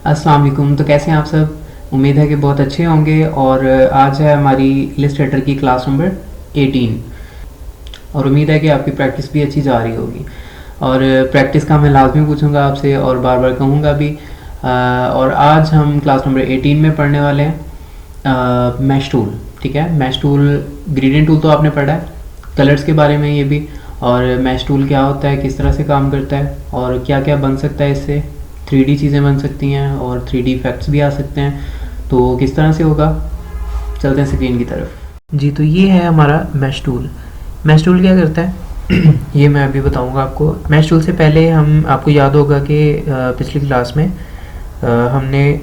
अस्सलाम वालेकुम। तो कैसे हैं आप सब? उम्मीद है कि बहुत अच्छे होंगे। और आज है हमारी इलस्ट्रेटर की क्लास नंबर 18 और उम्मीद है कि आपकी प्रैक्टिस भी अच्छी जा रही होगी। और प्रैक्टिस का मैं लाजमी पूछूंगा आपसे और बार बार कहूँगा भी। और आज हम क्लास नंबर 18 में पढ़ने वाले हैं मैश टूल। ठीक है, मैश टूल, ग्रेडियंट टूल तो आपने पढ़ा है, कलर्स के बारे में ये भी, और मैश टूल क्या होता है, किस तरह से काम करता है और क्या क्या बन सकता है इससे। 3D चीज़ें बन सकती हैं और 3D इफेक्ट्स भी आ सकते हैं। तो किस तरह से होगा, चलते हैं स्क्रीन की तरफ। जी, तो ये है हमारा मैश टूल। मैश टूल क्या करता है ये मैं अभी बताऊंगा आपको। मैश टूल से पहले हम, आपको याद होगा कि पिछली क्लास में हमने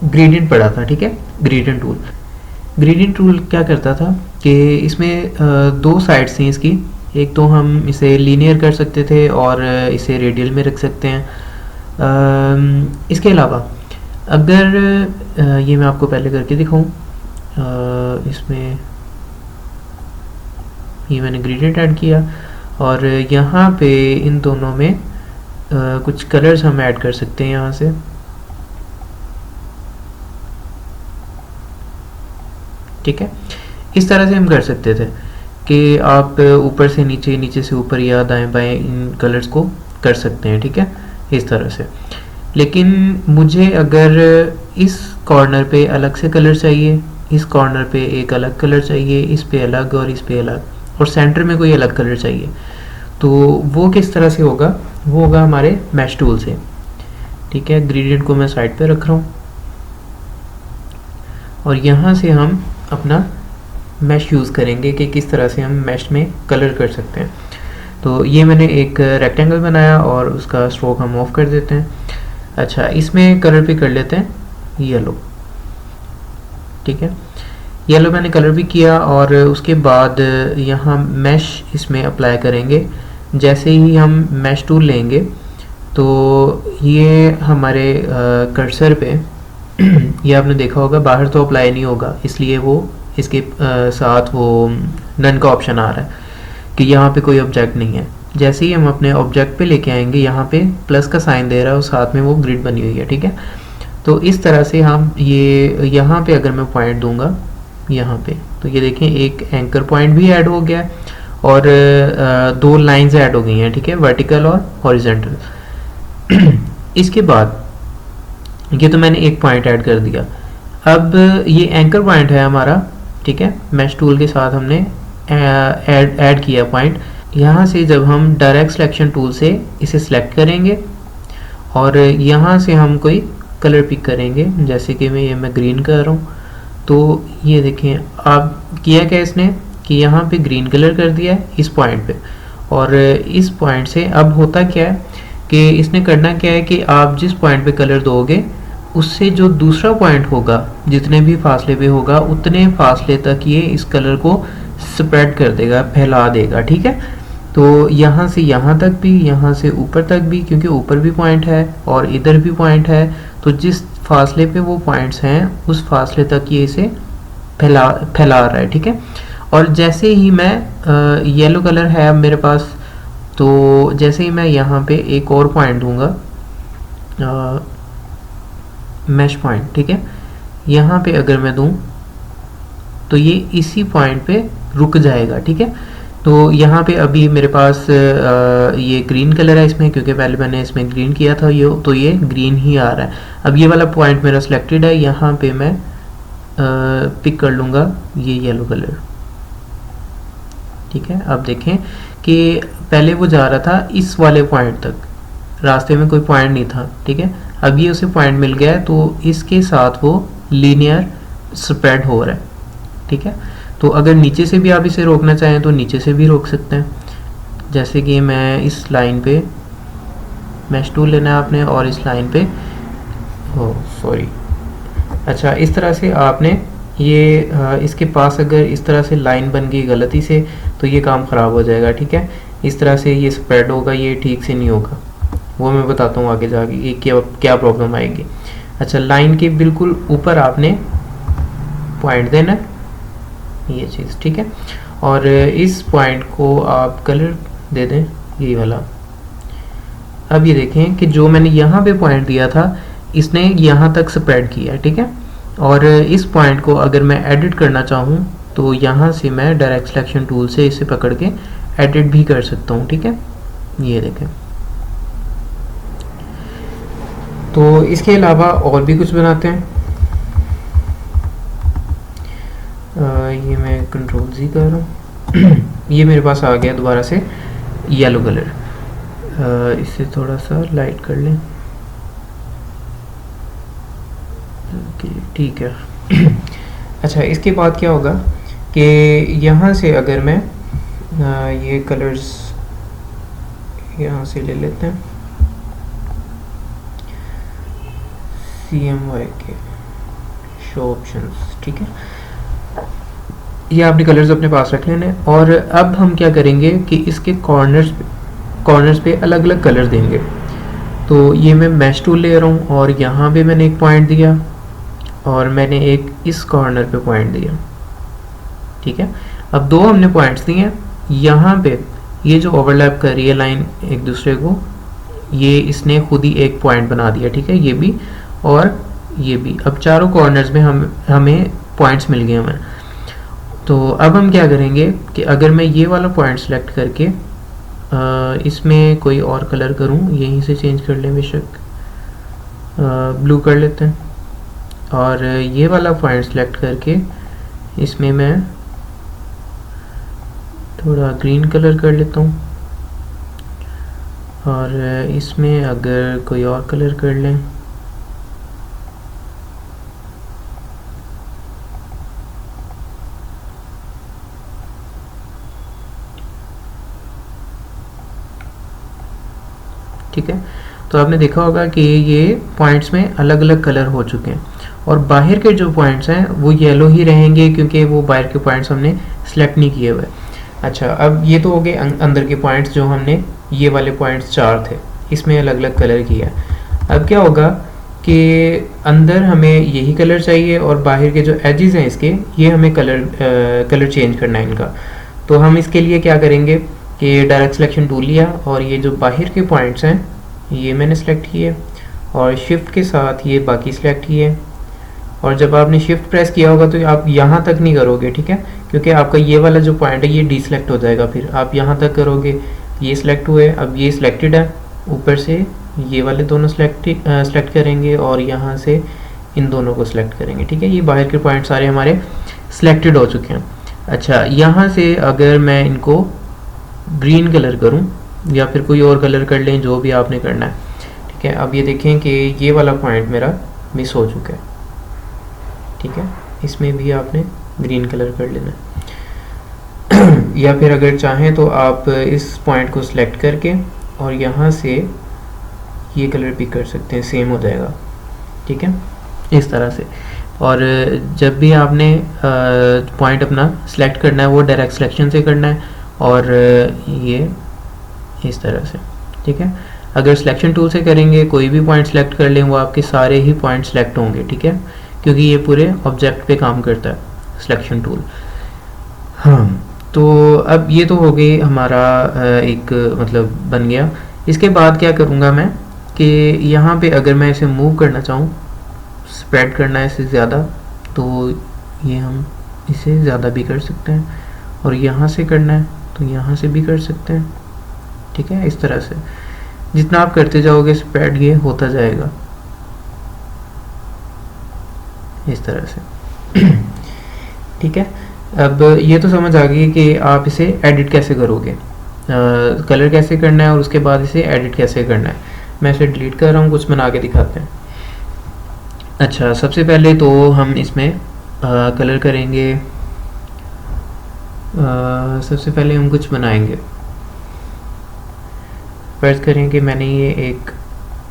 ग्रेडियंट पढ़ा था। ठीक है, ग्रेडियंट टूल। ग्रेडियंट टूल क्या करता था कि इसमें दो साइड्स थी इसकी। एक तो हम इसे लीनियर कर सकते थे और इसे रेडियल में रख सकते हैं। इसके अलावा अगर ये मैं आपको पहले करके दिखाऊं, इसमें ये मैंने ग्रेडियंट ऐड किया और यहाँ पे इन दोनों में कुछ कलर्स हम ऐड कर सकते हैं यहाँ से। ठीक है, इस तरह से हम कर सकते थे कि आप ऊपर से नीचे, नीचे से ऊपर या दाएं बाएं इन कलर्स को कर सकते हैं। ठीक है, इस तरह से। लेकिन मुझे अगर इस कॉर्नर पे अलग से कलर चाहिए, इस कॉर्नर पे एक अलग कलर चाहिए, इस पे अलग और इस पे अलग, और सेंटर में कोई अलग कलर चाहिए, तो वो किस तरह से होगा? वो होगा हमारे मैश टूल से। ठीक है, ग्रेडियंट को मैं साइड पे रख रहा हूँ और यहाँ से हम अपना मैश यूज़ करेंगे कि किस तरह से हम मैश में कलर कर सकते हैं। तो ये मैंने एक रेक्टेंगल बनाया और उसका स्ट्रोक हम ऑफ कर देते हैं। अच्छा, इसमें कलर भी कर लेते हैं येलो। ठीक है, येलो मैंने कलर भी किया और उसके बाद यहाँ मैश इसमें अप्लाई करेंगे। जैसे ही हम मैश टूल लेंगे तो ये हमारे कर्सर पे ये आपने देखा होगा, बाहर तो अप्लाई नहीं होगा, इसलिए वो इसके साथ वो नन का ऑप्शन आ रहा है कि यहाँ पे कोई ऑब्जेक्ट नहीं है। जैसे ही हम अपने ऑब्जेक्ट पे लेके आएंगे, यहाँ पे प्लस का साइन दे रहा है और साथ में वो ग्रिड बनी हुई है। ठीक है, तो इस तरह से हम ये यहाँ पे अगर मैं पॉइंट दूंगा यहाँ पे, तो ये देखें एक एंकर पॉइंट भी ऐड हो गया और दो लाइंस ऐड हो गई हैं। ठीक है, वर्टिकल और हॉरिजॉन्टल। इसके बाद ये तो मैंने एक पॉइंट ऐड कर दिया। अब ये एंकर पॉइंट है हमारा। ठीक है, मैश टूल के साथ हमने ऐड किया पॉइंट। यहाँ से जब हम डायरेक्ट सिलेक्शन टूल से इसे सिलेक्ट करेंगे और यहाँ से हम कोई कलर पिक करेंगे, जैसे कि मैं ग्रीन कर रहा हूँ, तो ये देखें आप किया क्या इसने कि यहाँ पे ग्रीन कलर कर दिया है इस पॉइंट पे। और इस पॉइंट से अब होता क्या है कि इसने करना क्या है कि आप जिस पॉइंट पे कलर दोगे उससे जो दूसरा पॉइंट होगा, जितने भी फासले पे होगा उतने फासले तक ये इस कलर को स्प्रेड कर देगा, फैला देगा। ठीक है, तो यहाँ से यहाँ तक भी, यहाँ से ऊपर तक भी, क्योंकि ऊपर भी पॉइंट है और इधर भी पॉइंट है, तो जिस फासले पे वो पॉइंट्स हैं उस फासले तक ये इसे फैला रहा है। ठीक है, और जैसे ही मैं येलो कलर है अब मेरे पास, तो जैसे ही मैं यहाँ पे एक और पॉइंट दूंगा, मैश पॉइंट। ठीक है, यहाँ पे अगर मैं दूं तो ये इसी पॉइंट पे रुक जाएगा। ठीक है, तो यहाँ पे अभी मेरे पास ये ग्रीन कलर है इसमें, क्योंकि पहले मैंने इसमें ग्रीन किया था, ये तो ये ग्रीन ही आ रहा है। अब ये वाला पॉइंट मेरा सिलेक्टेड है, यहाँ पे मैं पिक कर लूँगा ये येलो कलर। ठीक है, अब देखें कि पहले वो जा रहा था इस वाले पॉइंट तक, रास्ते में कोई पॉइंट नहीं था। ठीक है, अब ये उसे पॉइंट मिल गया है, तो इसके साथ वो लीनियर स्प्रेड हो रहा है। ठीक है, तो अगर नीचे से भी आप इसे रोकना चाहें तो नीचे से भी रोक सकते हैं। जैसे कि मैं इस लाइन पे मैश टूल लेना है आपने और इस लाइन पे, सॉरी, अच्छा, इस तरह से आपने ये इसके पास अगर इस तरह से लाइन बन गई गलती से तो ये काम ख़राब हो जाएगा। ठीक है, इस तरह से ये स्प्रेड होगा, ये ठीक से नहीं होगा, वो मैं बताता हूँ आगे जाके ये क्या प्रॉब्लम आएगी। अच्छा, लाइन के बिल्कुल ऊपर आपने पॉइंट देना है, ये चीज़। ठीक है, और इस पॉइंट को आप कलर दे दें ये वाला। अब ये देखें कि जो मैंने यहाँ पे पॉइंट दिया था, इसने यहाँ तक स्प्रेड किया है, ठीक है। और इस पॉइंट को अगर मैं एडिट करना चाहूँ तो यहाँ से मैं डायरेक्ट सिलेक्शन टूल से इसे पकड़ के एडिट भी कर सकता हूँ, ठीक है। ये देखें। तो इसके अलावा और भी कुछ बनाते हैं। ये मैं कंट्रोल Z कर रहा हूँ। ये मेरे पास आ गया दोबारा से येलो कलर। इसे थोड़ा सा लाइट कर लें। ओके, ठीक है। अच्छा, इसके बाद क्या होगा कि यहाँ से अगर मैं ये कलर्स यहाँ से ले लेते हैं, CMYK शो ऑप्शंस, ठीक है। ये आपने कलर्स अपने पास रख लेने। और अब हम क्या करेंगे कि इसके कॉर्नर्स पे अलग अलग कलर देंगे। तो ये मैं मैश टूल ले रहा हूँ और यहाँ पे मैंने एक पॉइंट दिया और मैंने एक इस कॉर्नर पे पॉइंट दिया, ठीक है। अब दो हमने पॉइंट्स दिए हैं। यहाँ पे ये जो ओवरलैप कर रही है लाइन एक दूसरे को, ये इसने खुद ही एक पॉइंट बना दिया, ठीक है। ये भी और ये भी। अब चारों कॉर्नर्स में हमें पॉइंट्स मिल गए हमें। तो अब हम क्या करेंगे कि अगर मैं ये वाला पॉइंट सेलेक्ट करके इसमें कोई और कलर करूं, यहीं से चेंज कर लें, बेशक ब्लू कर लेते हैं। और ये वाला पॉइंट सेलेक्ट करके इसमें मैं थोड़ा ग्रीन कलर कर लेता हूँ। और इसमें अगर कोई और कलर कर लें, ठीक है। तो आपने देखा होगा कि ये पॉइंट्स में अलग अलग कलर हो चुके हैं और बाहर के जो पॉइंट्स हैं वो येलो ही रहेंगे क्योंकि वो बाहर के पॉइंट्स हमने सेलेक्ट नहीं किए हुए। अच्छा, अब ये तो हो गए अंदर के पॉइंट्स जो हमने, ये वाले पॉइंट्स 4 थे, इसमें अलग अलग कलर किया। अब क्या होगा कि अंदर हमें यही कलर चाहिए और बाहर के जो एजेस हैं इसके, ये हमें कलर चेंज करना है इनका। तो हम इसके लिए क्या करेंगे कि डायरेक्ट सिलेक्शन टूल लिया और ये जो बाहर के पॉइंट्स हैं ये मैंने सेलेक्ट किए और शिफ्ट के साथ ये बाकी सेलेक्ट किए। और जब आपने शिफ्ट प्रेस किया होगा तो आप यहाँ तक नहीं करोगे, ठीक है, क्योंकि आपका ये वाला जो पॉइंट है ये डीसेलेक्ट हो जाएगा। फिर आप यहाँ तक करोगे, ये सिलेक्ट हुए, अब ये सिलेक्टेड है, ऊपर से ये वाले दोनों सेलेक्ट करेंगे और यहाँ से इन दोनों को सिलेक्ट करेंगे, ठीक है। ये बाहर के पॉइंट सारे हमारे सिलेक्टेड हो चुके हैं। अच्छा, यहाँ से अगर मैं इनको ग्रीन कलर करूं या फिर कोई और कलर कर लें, जो भी आपने करना है, ठीक है। अब ये देखें कि ये वाला पॉइंट मेरा मिस हो चुका है, ठीक है। इसमें भी आपने ग्रीन कलर कर लेना है। या फिर अगर चाहें तो आप इस पॉइंट को सिलेक्ट करके और यहाँ से ये कलर पिक कर सकते हैं, सेम हो जाएगा, ठीक है, इस तरह से। और जब भी आपने पॉइंट अपना सिलेक्ट करना है वो डायरेक्ट सिलेक्शन से करना है और ये इस तरह से, ठीक है। अगर सिलेक्शन टूल से करेंगे, कोई भी पॉइंट सेलेक्ट कर लें, वो आपके सारे ही पॉइंट सेलेक्ट होंगे, ठीक है, क्योंकि ये पूरे ऑब्जेक्ट पे काम करता है सिलेक्शन टूल। हाँ, तो अब ये तो हो गई हमारा एक मतलब बन गया। इसके बाद क्या करूँगा मैं कि यहाँ पे अगर मैं इसे मूव करना चाहूँ, स्प्रेड करना है इसे ज़्यादा, तो ये हम इसे ज़्यादा भी कर सकते हैं। और यहाँ से करना है तो यहाँ से भी कर सकते हैं, ठीक है। इस तरह से जितना आप करते जाओगे स्प्रेड ये होता जाएगा, इस तरह से। ठीक है। अब ये तो समझ आ गई कि आप इसे एडिट कैसे करोगे, कलर कैसे करना है और उसके बाद इसे एडिट कैसे करना है। मैं इसे डिलीट कर रहा हूँ, कुछ बना के दिखाते हैं। अच्छा, सबसे पहले तो हम इसमें कलर करेंगे। सबसे पहले हम कुछ बनाएंगे। फर्ज करें कि मैंने ये एक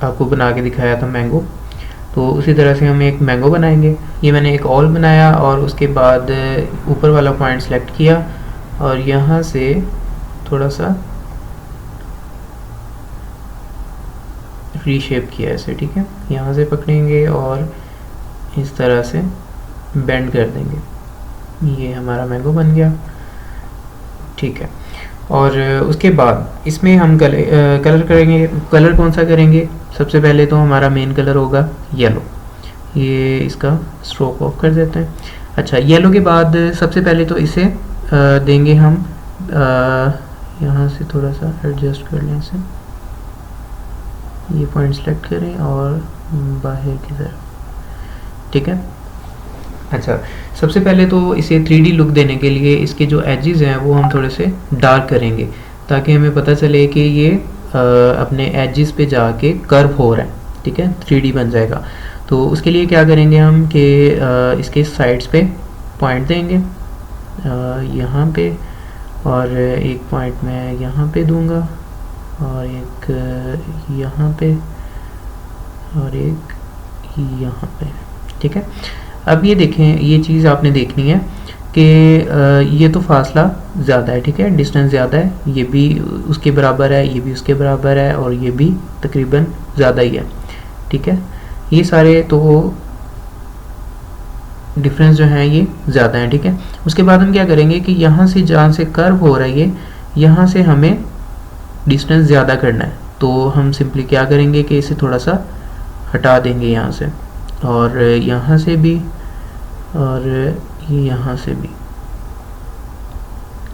आपको बना के दिखाया था मैंगो, तो उसी तरह से हम एक मैंगो बनाएंगे। ये मैंने एक ऑल बनाया और उसके बाद ऊपर वाला पॉइंट सेलेक्ट किया और यहाँ से थोड़ा सा रीशेप किया ऐसे, ठीक है। यहाँ से पकड़ेंगे और इस तरह से बेंड कर देंगे, ये हमारा मैंगो बन गया, ठीक है। और उसके बाद इसमें हम कलर करेंगे। कलर कौन सा करेंगे? सबसे पहले तो हमारा मेन कलर होगा येलो। ये इसका स्ट्रोक ऑफ कर देते हैं। अच्छा, येलो के बाद सबसे पहले तो इसे देंगे हम, यहाँ से थोड़ा सा एडजस्ट कर लें इसे, ये पॉइंट सेलेक्ट करें और बाहर की तरफ, ठीक है। अच्छा, सबसे पहले तो इसे 3D लुक देने के लिए इसके जो एजेस हैं वो हम थोड़े से डार्क करेंगे, ताकि हमें पता चले कि ये अपने एजेस पे जाके कर्व हो रहा है, ठीक है, 3D बन जाएगा। तो उसके लिए क्या करेंगे हम कि इसके साइड्स पे पॉइंट देंगे, यहाँ पे, और एक पॉइंट मैं यहाँ पे दूंगा, और एक यहाँ पे, और एक यहाँ पे, ठीक है। अब ये देखें, ये चीज़ आपने देखनी है कि ये तो फासला ज़्यादा है, ठीक है, डिस्टेंस ज़्यादा है, ये भी उसके बराबर है, ये भी उसके बराबर है, और ये भी तकरीबन ज़्यादा ही है, ठीक है। ये सारे तो डिफरेंस जो है ये ज़्यादा है, ठीक है। उसके बाद हम क्या करेंगे कि यहाँ से जहाँ से कर्व हो रहा है ये, यहाँ से हमें डिस्टेंस ज़्यादा करना है, तो हम सिंपली क्या करेंगे कि इसे थोड़ा सा हटा देंगे यहाँ से, और यहाँ से भी, और यहाँ से भी,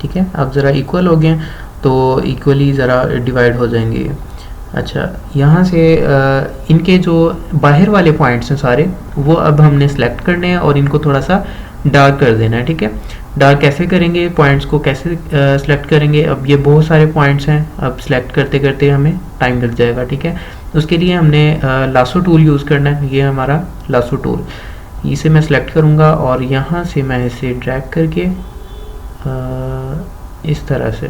ठीक है। अब ज़रा इक्वल हो गए तो इक्वली ज़रा डिवाइड हो जाएंगे। अच्छा, यहाँ से इनके जो बाहर वाले पॉइंट्स हैं सारे, वो अब हमने सेलेक्ट करने हैं और इनको थोड़ा सा डार्क कर देना है, ठीक है। डार्क कैसे करेंगे, पॉइंट्स को कैसे सेलेक्ट करेंगे? अब ये बहुत सारे पॉइंट्स हैं, अब सेलेक्ट करते करते हमें टाइम लग जाएगा, ठीक है। उसके लिए हमने लासो टूल यूज़ करना है, ये हमारा लासो टूल, इसे मैं सेलेक्ट करूँगा और यहाँ से मैं इसे ड्रैग करके इस तरह से,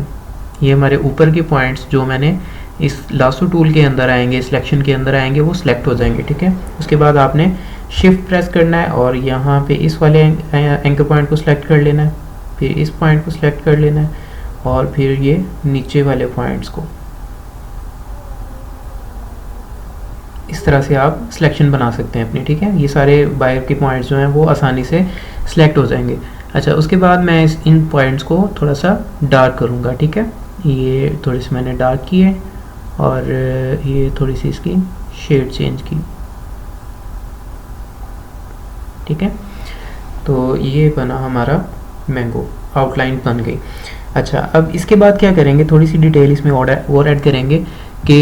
ये हमारे ऊपर के पॉइंट्स जो मैंने इस लासो टूल के अंदर आएंगे, सिलेक्शन के अंदर आएंगे, वो सिलेक्ट हो जाएंगे, ठीक है। उसके बाद आपने शिफ्ट प्रेस करना है और यहाँ पे इस वाले एंकर पॉइंट को सिलेक्ट कर लेना है, फिर इस पॉइंट को सिलेक्ट कर लेना है, और फिर ये नीचे वाले पॉइंट्स को, इस तरह से आप सिलेक्शन बना सकते हैं अपनी, ठीक है। ये सारे बाहर के पॉइंट्स जो हैं वो आसानी से सिलेक्ट हो जाएंगे। अच्छा, उसके बाद मैं इन पॉइंट्स को थोड़ा सा डार्क करूँगा, ठीक है। ये थोड़ी सी मैंने डार्क की है और ये थोड़ी सी इसकी शेड चेंज की, ठीक है। तो ये बना हमारा मैंगो, आउटलाइन बन गई। अच्छा, अब इसके बाद क्या करेंगे, थोड़ी सी डिटेल इसमें और ऐड करेंगे कि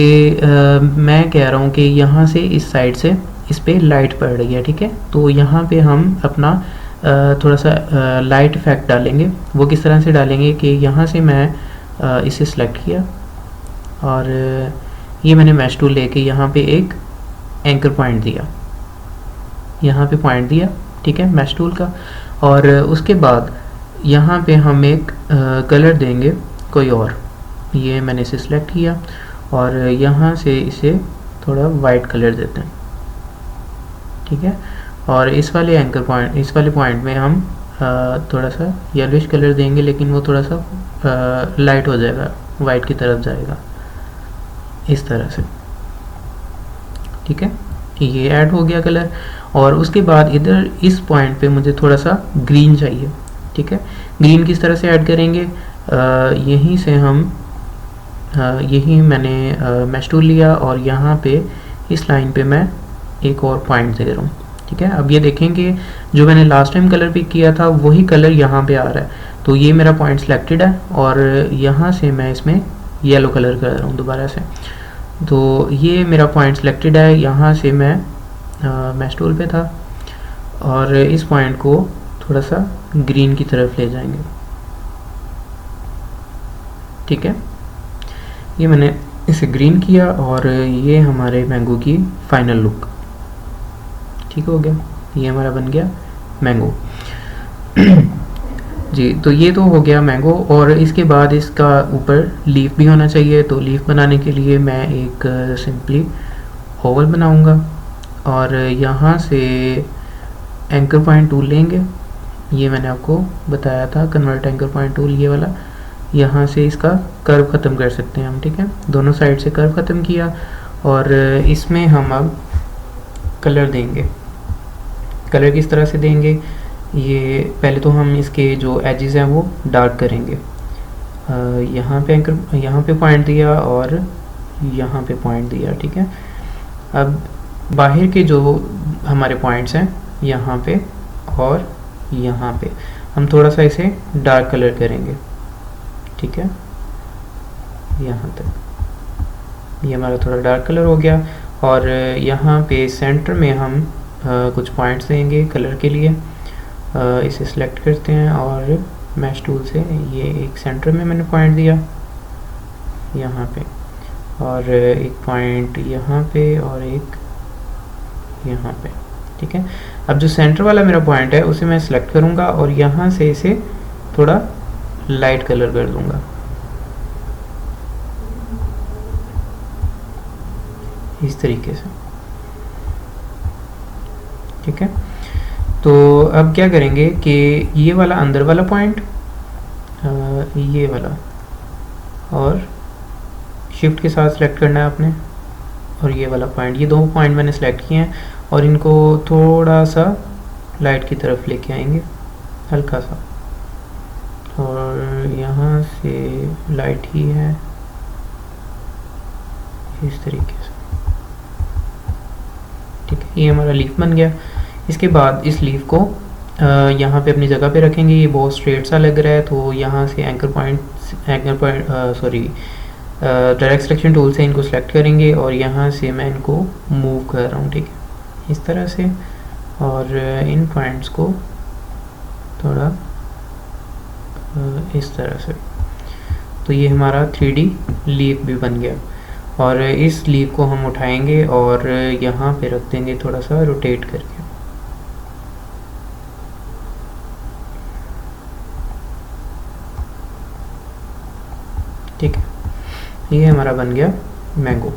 मैं कह रहा हूँ कि यहाँ से इस साइड से इस पर लाइट पड़ रही है, ठीक है। तो यहाँ पे हम अपना थोड़ा सा लाइट इफेक्ट डालेंगे। वो किस तरह से डालेंगे कि यहाँ से मैं इसे सिलेक्ट किया और ये मैंने मैश टूल लेके यहाँ पे एक एंकर पॉइंट दिया, यहाँ पे पॉइंट दिया, ठीक है, मैश टूल का। और उसके बाद यहाँ पे हम एक कलर देंगे कोई और, ये मैंने इसे सिलेक्ट किया और यहाँ से इसे थोड़ा वाइट कलर देते हैं, ठीक है। और इस वाले एंकर पॉइंट, इस वाले पॉइंट में हम थोड़ा सा येलोइश कलर देंगे, लेकिन वो थोड़ा सा लाइट हो जाएगा, वाइट की तरफ जाएगा, इस तरह से, ठीक है। ये ऐड हो गया कलर। और उसके बाद इधर इस पॉइंट पे मुझे थोड़ा सा ग्रीन चाहिए, ठीक है। ग्रीन किस तरह से ऐड करेंगे, यहीं से हम यही मैंने मैश टूल लिया और यहाँ पे इस लाइन पे मैं एक और पॉइंट दे रहा हूँ, ठीक है। अब ये देखेंगे जो मैंने लास्ट टाइम कलर पिक किया था वही कलर यहाँ पे आ रहा है, तो ये मेरा पॉइंट सिलेक्टेड है और यहाँ से मैं इसमें येलो कलर कर रहा हूँ दोबारा से, तो ये मेरा पॉइंट सिलेक्टेड है। यहाँ से मैं मैश टूल पे था और इस पॉइंट को थोड़ा सा ग्रीन की तरफ ले जाएंगे, ठीक है। ये मैंने इसे ग्रीन किया और ये हमारे मैंगो की फाइनल लुक, ठीक हो गया। ये हमारा बन गया मैंगो जी। तो ये तो हो गया मैंगो। और इसके बाद इसका ऊपर लीफ भी होना चाहिए, तो लीफ बनाने के लिए मैं एक सिंपली ओवल बनाऊंगा और यहाँ से एंकर पॉइंट टूल लेंगे, ये मैंने आपको बताया था कन्वर्ट एंकर पॉइंट टूल, ये वाला। यहाँ से इसका कर्व ख़त्म कर सकते हैं हम, ठीक है। दोनों साइड से कर्व ख़त्म किया और इसमें हम अब कलर देंगे। कलर किस तरह से देंगे, ये पहले तो हम इसके जो एजेस हैं वो डार्क करेंगे, यहाँ पे एंकर, यहाँ पे पॉइंट दिया और यहाँ पे पॉइंट दिया, ठीक है। अब बाहर के जो हमारे पॉइंट्स हैं यहाँ पे और यहाँ पे हम थोड़ा सा इसे डार्क कलर करेंगे, ठीक है। यहाँ तक ये हमारा थोड़ा डार्क कलर हो गया और यहाँ पे सेंटर में हम कुछ पॉइंट्स देंगे कलर के लिए। इसे सिलेक्ट करते हैं और मैश टूल से ये एक सेंटर में मैंने पॉइंट दिया यहाँ पे, और एक पॉइंट यहाँ पे और एक यहाँ पे, ठीक है। अब जो सेंटर वाला मेरा पॉइंट है उसे मैं सिलेक्ट करूँगा और यहाँ से इसे थोड़ा लाइट कलर कर दूँगा, इस तरीके से, ठीक है। तो अब क्या करेंगे कि ये वाला अंदर वाला पॉइंट, ये वाला, और शिफ्ट के साथ सेलेक्ट करना है आपने, और ये वाला पॉइंट, ये दो पॉइंट मैंने सेलेक्ट किए हैं और इनको थोड़ा सा लाइट की तरफ लेके आएंगे हल्का सा, और यहाँ से लाइट ही है इस तरीके से, ठीक है। ये हमारा लीफ बन गया। इसके बाद इस लीफ को यहाँ पे अपनी जगह पे रखेंगे। ये बहुत स्ट्रेट सा लग रहा है तो यहाँ से anchor point direct selection tool से इनको सेलेक्ट करेंगे और यहाँ से मैं इनको मूव कर रहा हूँ, ठीक है, इस तरह से, और इन पॉइंट्स को थोड़ा इस तरह से। तो ये हमारा 3D लीफ भी बन गया और इस लीफ को हम उठाएंगे और यहाँ पे रख देंगे थोड़ा सा रोटेट करके, ठीक है। ये हमारा बन गया मैंगो।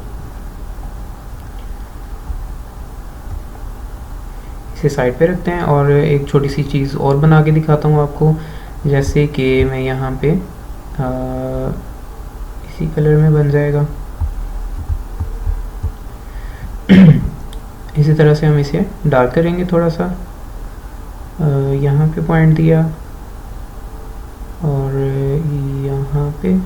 इसे साइड पे रखते हैं और एक छोटी सी चीज़ और बना के दिखाता हूँ आपको, जैसे कि मैं यहाँ पे इसी कलर में बन जाएगा इसी तरह से हम इसे डार्क करेंगे थोड़ा सा, यहाँ पे पॉइंट दिया और यहाँ पे,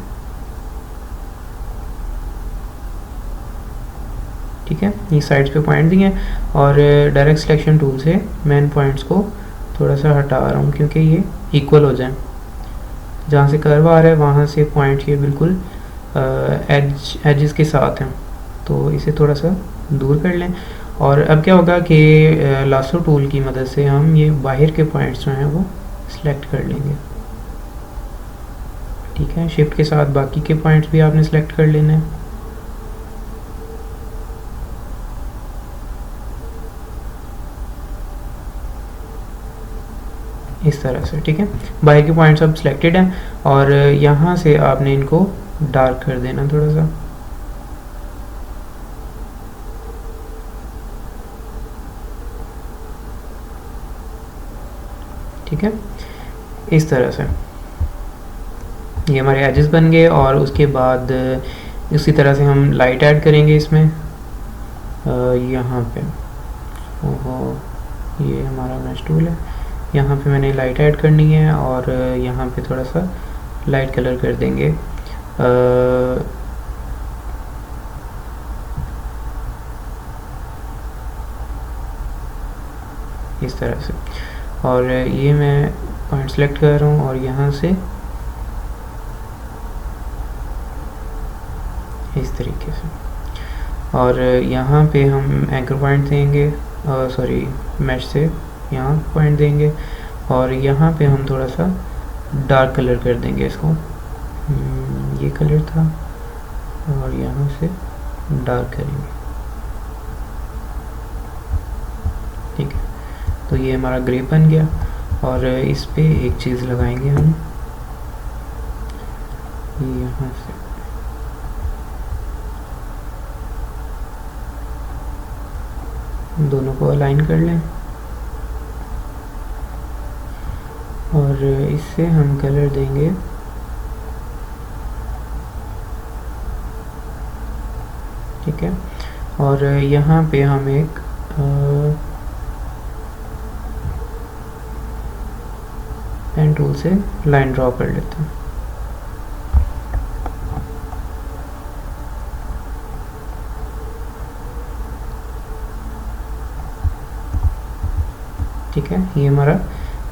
ठीक है। ये साइड्स पे पॉइंट दिए हैं और डायरेक्ट सिलेक्शन टूल से मैं इन पॉइंट्स को थोड़ा सा हटा रहा हूँ क्योंकि ये इक्वल हो जाए। जहाँ से कर्व आ रहा है वहाँ से पॉइंट ये बिल्कुल एजेस के साथ हैं, तो इसे थोड़ा सा दूर कर लें। और अब क्या होगा कि लासो टूल की मदद से हम ये बाहर के पॉइंट्स जो हैं वो सिलेक्ट कर लेंगे, ठीक है। शिफ्ट के साथ बाकी के पॉइंट्स भी आपने सिलेक्ट कर लेने हैं। इस तरह से, ठीक है। बाहर के पॉइंट्स अब सिलेक्टेड हैं और यहाँ से आपने इनको डार्क कर देना थोड़ा सा, ठीक है। इस तरह से ये हमारे एजेस बन गए और उसके बाद इसी तरह से हम लाइट ऐड करेंगे इसमें। यहाँ पे ये हमारा मैश टूल है, यहाँ पे मैंने लाइट ऐड करनी है और यहाँ पे थोड़ा सा लाइट कलर कर देंगे। इस तरह से, और ये मैं पॉइंट सेलेक्ट कर रहा हूँ और यहाँ से इस तरीके से, और यहाँ पे हम एंकर पॉइंट देंगे, सॉरी मैश से यहाँ पॉइंट देंगे और यहाँ पे हम थोड़ा सा डार्क कलर कर देंगे इसको। ये कलर था और यहाँ से डार्क करेंगे, ठीक है। तो ये हमारा ग्रे बन गया और इस पे एक चीज़ लगाएंगे हम यहाँ से, दोनों को अलाइन कर लें और इससे हम कलर देंगे ठीक है। और यहाँ पे हम एक पेन टूल से लाइन ड्रॉ कर लेते हैं, ठीक है, ये हमारा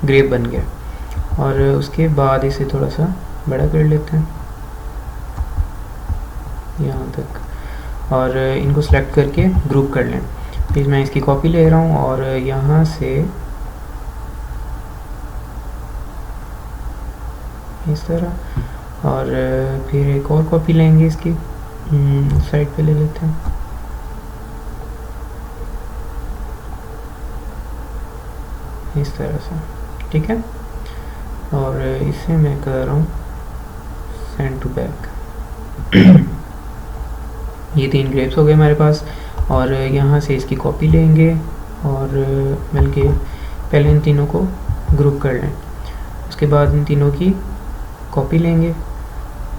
ग्रेप बन गया। और उसके बाद इसे थोड़ा सा बड़ा कर लेते हैं यहाँ तक, और इनको सेलेक्ट करके ग्रुप कर लें। फिर मैं इसकी कॉपी ले रहा हूँ और यहाँ से इस तरह, और फिर एक और कॉपी लेंगे इसकी, साइड पे ले लेते हैं, इस तरह से, ठीक है। और इसे मैं कर रहा हूँ सेंड टू बैक। ये 3 ग्रेप्स हो गए हमारे पास, और यहाँ से इसकी कॉपी लेंगे और बल्कि पहले इन तीनों को ग्रुप कर लें, उसके बाद इन तीनों की कॉपी लेंगे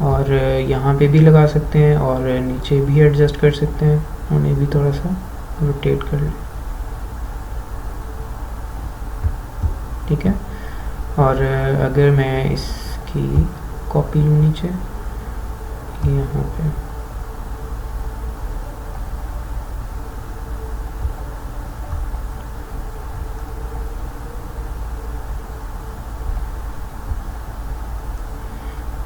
और यहाँ पे भी लगा सकते हैं और नीचे भी एडजस्ट कर सकते हैं, उन्हें भी थोड़ा सा रोटेट कर लें, ठीक है। और अगर मैं इसकी कॉपी लूँ नीचे यहाँ पे,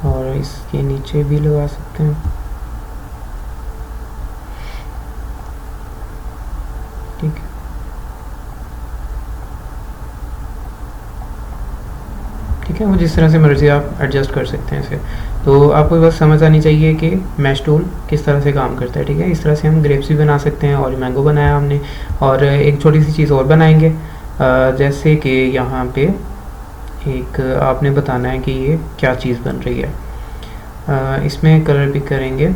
और इसके नीचे भी लगा सकते हैं, ठीक है। ठीक है, वो जिस तरह से मर्जी आप एडजस्ट कर सकते हैं इसे। तो आपको बस समझ आनी चाहिए कि मैश टूल किस तरह से काम करता है, ठीक है। इस तरह से हम ग्रेप्स भी बना सकते हैं, और मैंगो बनाया हमने। और एक छोटी सी चीज़ और बनाएंगे, जैसे कि यहाँ पे एक आपने बताना है कि ये क्या चीज़ बन रही है। इसमें कलर पिक करेंगे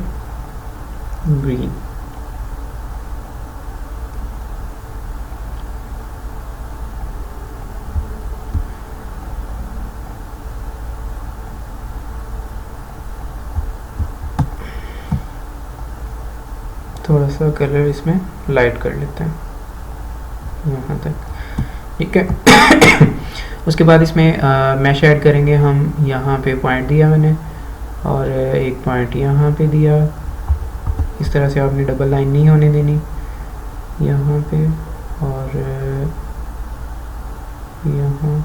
ग्रीन, थोड़ा सा कलर इसमें लाइट कर लेते हैं यहाँ तक, ठीक है। उसके बाद इसमें मैश ऐड करेंगे हम। यहाँ पे पॉइंट दिया मैंने, और एक पॉइंट यहाँ पे दिया। इस तरह से आपने डबल लाइन नहीं होने देनी यहाँ पे, और यहाँ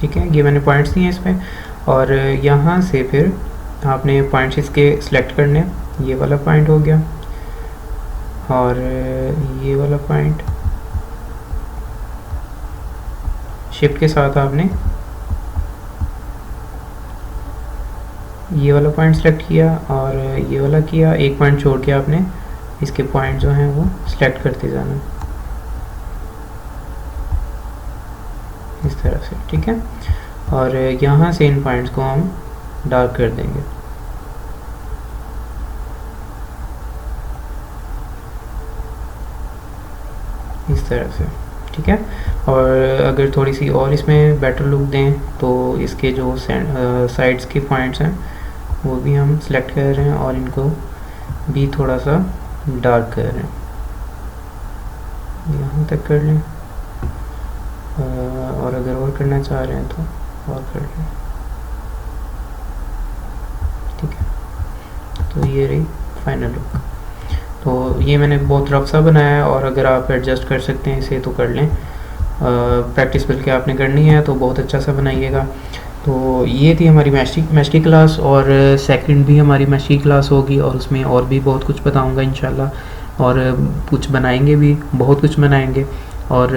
ठीक है। ये मैंने पॉइंट्स दिए हैं इसमें, और यहाँ से फिर आपने पॉइंट्स इसके सिलेक्ट करने। ये वाला पॉइंट हो गया, और ये वाला पॉइंट शिफ्ट के साथ आपने ये वाला पॉइंट सेलेक्ट किया और ये वाला किया। एक पॉइंट छोड़ के आपने इसके पॉइंट जो हैं वो सिलेक्ट करते जाना इस तरह से, ठीक है। और यहाँ से इन पॉइंट्स को हम डार्क कर देंगे, इस तरह से, ठीक है। और अगर थोड़ी सी और इसमें बेटर लुक दें तो इसके जो साइड्स के पॉइंट्स हैं वो भी हम सेलेक्ट कर रहे हैं और इनको भी थोड़ा सा डार्क कर रहे हैं, यहाँ तक कर लें। और अगर और करना चाह रहे हैं तो और कर लें, ठीक है। तो ये रही फाइनल लुक। तो ये मैंने बहुत रफ सा बनाया है, और अगर आप एडजस्ट कर सकते हैं इसे तो कर लें। प्रैक्टिस बल्कि आपने करनी है तो बहुत अच्छा सा बनाइएगा। तो ये थी हमारी मैश की क्लास, और सेकंड भी हमारी मैश की क्लास होगी, और उसमें और भी बहुत कुछ बताऊंगा इंशाल्लाह। और कुछ बनाएंगे भी, बहुत कुछ बनाएंगे। और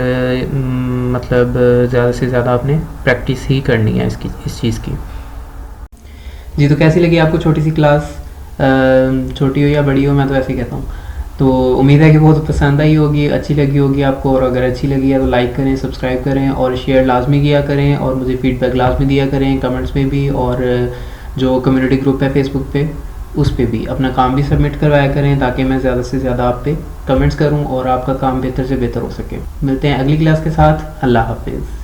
मतलब ज़्यादा से ज़्यादा आपने प्रैक्टिस ही करनी है इस चीज़ की। जी, तो कैसी लगी आपको छोटी सी क्लास? छोटी हो या बड़ी हो, मैं तो ऐसे ही कहता हूँ। तो उम्मीद है कि बहुत पसंद आई होगी, अच्छी लगी होगी आपको। और अगर अच्छी लगी है तो लाइक करें, सब्सक्राइब करें और शेयर लाजमी किया करें, और मुझे फीडबैक लाजमी दिया करें कमेंट्स में भी। और जो कम्युनिटी ग्रुप है फेसबुक पे, उस पे भी अपना काम भी सबमिट करवाया करें, ताकि मैं ज़्यादा से ज़्यादा आप पे कमेंट्स करूं और आपका काम बेहतर से बेहतर हो सके। मिलते हैं अगली क्लास के साथ। अल्लाह हाफिज़।